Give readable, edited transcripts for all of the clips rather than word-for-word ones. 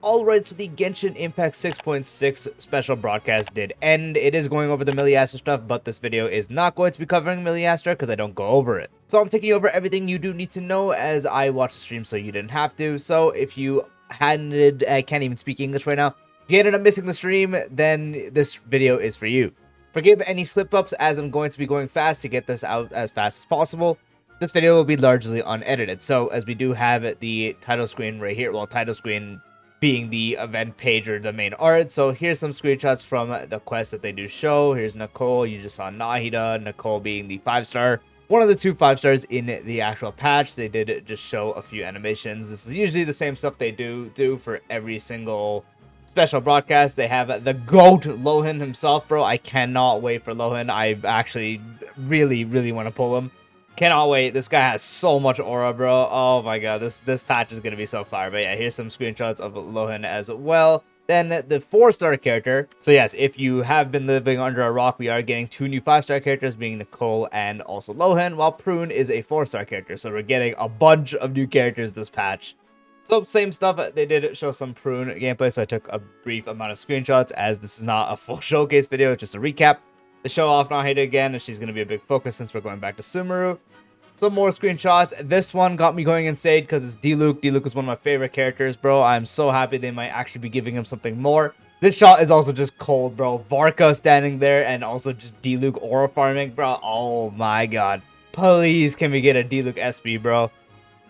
Alright, so the Genshin Impact 6.6 Special Broadcast did end. It is going over the Milliaster stuff, but this video is not going to be covering Milliaster because I don't go over it. So I'm taking over everything you do need to know as I watch the stream so you didn't have to. So if you hadn't, I can't even speak English right now. If you ended up missing the stream, then this video is for you. Forgive any slip-ups as I'm going to be going fast to get this out as fast as possible. This video will be largely unedited. So as we do have the title screen right here, well, title screen being the event page or the main art. So here's some screenshots from the quest that they do show. Here's Nicole. You just saw Nahida. Nicole being the 5-star. One of the two 5-stars in the actual patch. They did just show a few animations. This is usually the same stuff they do for every single special broadcast. They have the GOAT Lohan himself, bro. I cannot wait for Lohan. I actually really want to pull him. Cannot wait. This guy has so much aura, bro. Oh my god, this patch is gonna be so fire. But yeah, here's some screenshots of Lohan as well. Then the 4-star character. So yes, if you have been living under a rock, we are getting 2 new 5-star characters, being Nicole and also Lohan, while Prune is a 4-star character. So we're getting a bunch of new characters this patch. So same stuff. They did show some Prune gameplay, so I took a brief amount of screenshots as this is not a full showcase video, it's just a recap. They show off Nahida again, and she's going to be a big focus since we're going back to Sumeru. Some more screenshots. This one got me going insane because it's Diluc. Diluc is one of my favorite characters, bro. I'm so happy they might actually be giving him something more. This shot is also just cold, bro. Varka standing there and also just Diluc aura farming, bro. Oh my god. Please, can we get a Diluc SB, bro?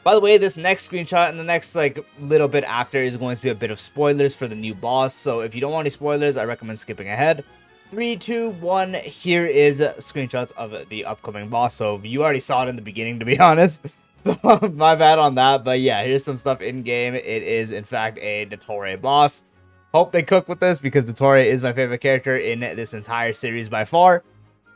By the way, this next screenshot and the next little bit after is going to be a bit of spoilers for the new boss. So if you don't want any spoilers, I recommend skipping ahead. 3, 2, 1, here is screenshots of the upcoming boss. So you already saw it in the beginning, to be honest. So my bad on that. But yeah, here's some stuff in game. It is, in fact, a Dottore boss. Hope they cook with this because Dottore is my favorite character in this entire series by far.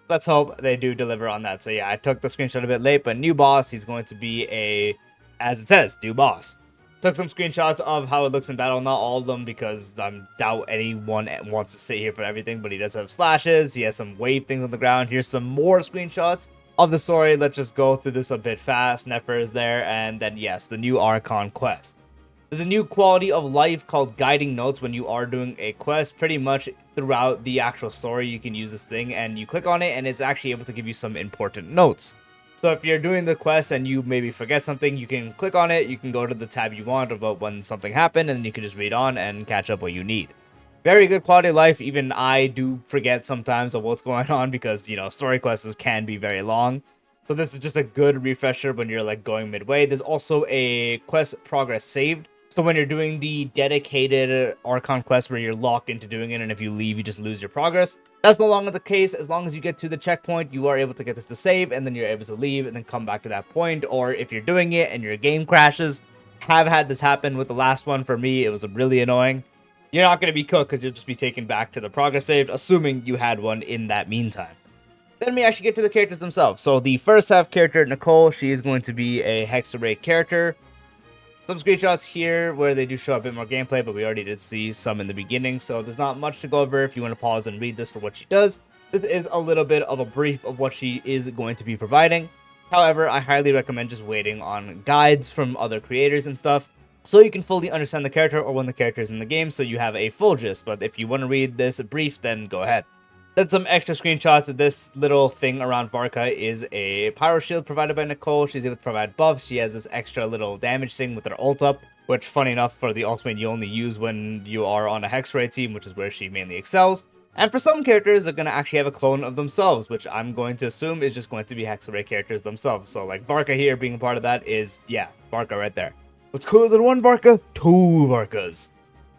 Let's hope they do deliver on that. So yeah, I took the screenshot a bit late, but new boss. He's going to be a, as it says, new boss. Took some screenshots of how it looks in battle, not all of them because I doubt anyone wants to sit here for everything, but he does have slashes, he has some wave things on the ground. Here's some more screenshots of the story. Let's just go through this a bit fast. Nefer is there, and then yes, the new Archon quest. There's a new quality of life called guiding notes when you are doing a quest. Pretty much throughout the actual story, you can use this thing, and you click on it, and it's actually able to give you some important notes. So if you're doing the quest and you maybe forget something, you can click on it, you can go to the tab you want about when something happened, and then you can just read on and catch up what you need. Very good quality of life. Even I do forget sometimes of what's going on because, you know, story quests can be very long. So this is just a good refresher when you're going midway. There's also a quest progress saved. So when you're doing the dedicated Archon quest where you're locked into doing it, and if you leave, you just lose your progress. That's no longer the case. As long as you get to the checkpoint, you are able to get this to save, and then you're able to leave and then come back to that point. Or if you're doing it and your game crashes, have had this happen with the last one. For me, it was really annoying. You're not going to be cooked because you'll just be taken back to the progress saved, assuming you had one in that meantime. Then we actually get to the characters themselves. So the first half character, Nicole, she is going to be a Hexarray character. Some screenshots here where they do show a bit more gameplay, but we already did see some in the beginning, so there's not much to go over. If you want to pause and read this for what she does, this is a little bit of a brief of what she is going to be providing. However, I highly recommend just waiting on guides from other creators and stuff, so you can fully understand the character or when the character is in the game, so you have a full gist. But if you want to read this brief, then go ahead. Then some extra screenshots. This little thing around Varka is a pyro shield provided by Nicole. She's able to provide buffs. She has this extra little damage thing with her ult up, which, funny enough, for the ultimate you only use when you are on a Hexarray team, which is where she mainly excels. And for some characters, they're going to actually have a clone of themselves, which I'm going to assume is just going to be Hexarray characters themselves. So like Varka here being a part of that is, yeah, Varka right there. What's cooler than one Varka? 2 Varkas.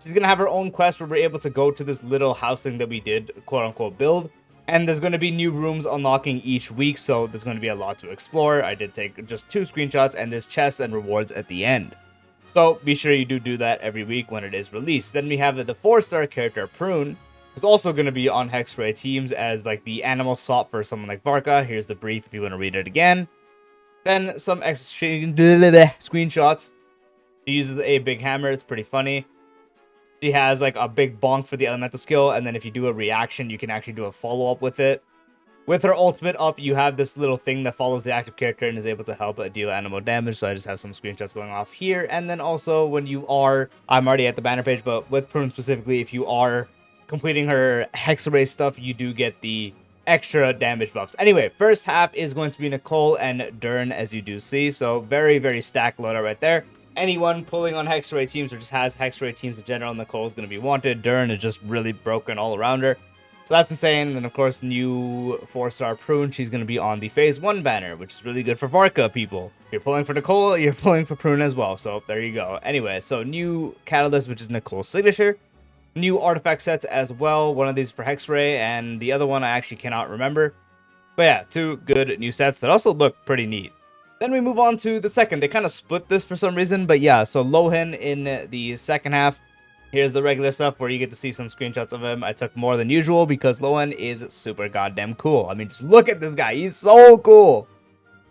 She's going to have her own quest where we're able to go to this little house thing that we did, quote-unquote, build. And there's going to be new rooms unlocking each week, so there's going to be a lot to explore. I did take just 2 screenshots, and there's chests and rewards at the end. So be sure you do that every week when it is released. Then we have the 4-star character, Prune, who's also going to be on Hexarray teams as the animal swap for someone like Varka. Here's the brief if you want to read it again. Then some extra screenshots. She uses a big hammer. It's pretty funny. She has a big bonk for the elemental skill, and then if you do a reaction, you can actually do a follow-up with it. With her ultimate up, you have this little thing that follows the active character and is able to help deal animal damage. So I just have some screenshots going off here. And then also when you are, I'm already at the banner page, but with Prune specifically, if you are completing her Hex Ray stuff, you do get the extra damage buffs. Anyway, first half is going to be Nicole and Dern, as you do see. So very, very stacked loadout right there. Anyone pulling on Hex Ray teams or just has Hex Ray teams in general, Nicole is going to be wanted. Dern is just really broken all around her. So that's insane. And then, of course, new 4-star Prune. She's going to be on the Phase 1 banner, which is really good for Varka people. If you're pulling for Nicole, you're pulling for Prune as well. So there you go. Anyway, so new Catalyst, which is Nicole's signature. New artifact sets as well. One of these for Hexray, and the other one I actually cannot remember. But yeah, 2 good new sets that also look pretty neat. Then we move on to the second. They kind of split this for some reason, but yeah, so Lohan in the second half. Here's the regular stuff where you get to see some screenshots of him. I took more than usual because Lohan is super goddamn cool. I mean, just look at this guy. He's so cool.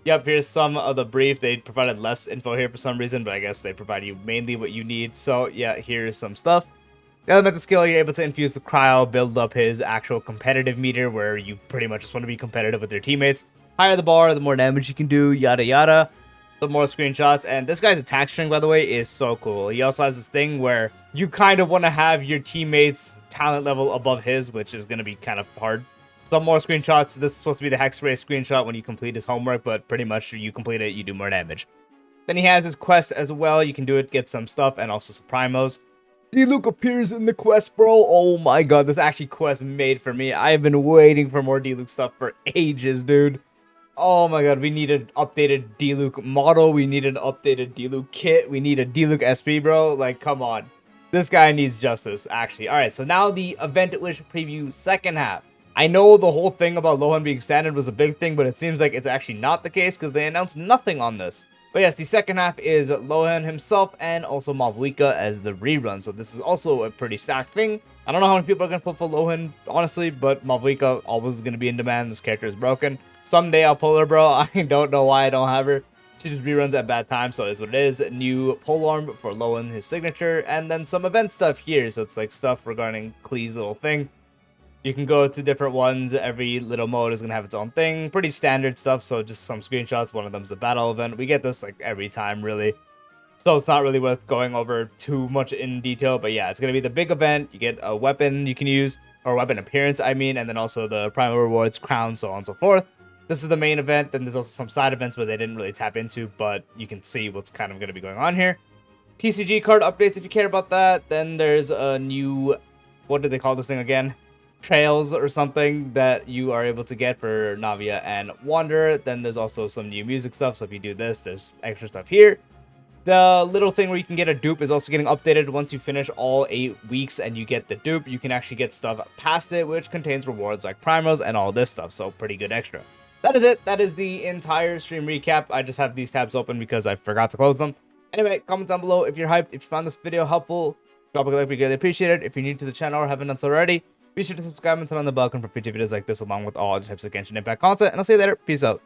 Yep, here's some of the brief. They provided less info here for some reason, but I guess they provide you mainly what you need. So yeah, here's some stuff. The elemental skill, you're able to infuse the cryo, build up his actual competitive meter where you pretty much just want to be competitive with your teammates. Higher the bar, the more damage you can do, yada yada. The more screenshots, and this guy's attack string, by the way, is so cool. He also has this thing where you kind of want to have your teammates' talent level above his, which is going to be kind of hard. Some more screenshots. This is supposed to be the Hex Ray screenshot when you complete his homework, but pretty much you complete it, you do more damage. Then he has his quest as well. You can do it, get some stuff, and also some primos. D-Luke appears in the quest, bro. Oh my god, this actually quest made for me. I've been waiting for more D-Luke stuff for ages, dude. Oh my god, we need an updated D-Luke model. We need an updated D-Luke kit. We need a D-Luke SP, bro. Like, come on. This guy needs justice, actually. Alright, so now the event wish preview second half. I know the whole thing about Lohan being standard was a big thing, but it seems like it's actually not the case because they announced nothing on this. But yes, the second half is Lohan himself and also Mavwika as the rerun. So this is also a pretty stacked thing. I don't know how many people are going to pull for Lohan, honestly, but Mavwika always is going to be in demand. This character is broken. Someday I'll pull her, bro. I don't know why I don't have her. She just reruns at bad times, so it is what it is. New polearm for Lohan, his signature, and then some event stuff here. So it's like stuff regarding Klee's little thing. You can go to different ones. Every little mode is going to have its own thing. Pretty standard stuff, so just some screenshots. One of them is a battle event. We get this like every time, really. So it's not really worth going over too much in detail. But yeah, it's going to be the big event. You get a weapon you can use, or weapon appearance, I mean, and then also the primal rewards, crown, so on and so forth. This is the main event. Then there's also some side events where they didn't really tap into, but you can see what's kind of going to be going on here. TCG card updates if you care about that. Then there's a new, what did they call this thing again? Trails or something that you are able to get for Navia and Wanderer. Then there's also some new music stuff. So if you do this, there's extra stuff here. The little thing where you can get a dupe is also getting updated. Once you finish all 8 weeks and you get the dupe, you can actually get stuff past it, which contains rewards like primos and all this stuff. So pretty good extra. That is it. That is the entire stream recap. I just have these tabs open because I forgot to close them. Anyway, comment down below if you're hyped. If you found this video helpful, drop a like. We greatly appreciate it. If you're new to the channel or haven't done so already, be sure to subscribe and turn on the bell icon for future videos like this, along with all other types of Genshin Impact content. And I'll see you later. Peace out.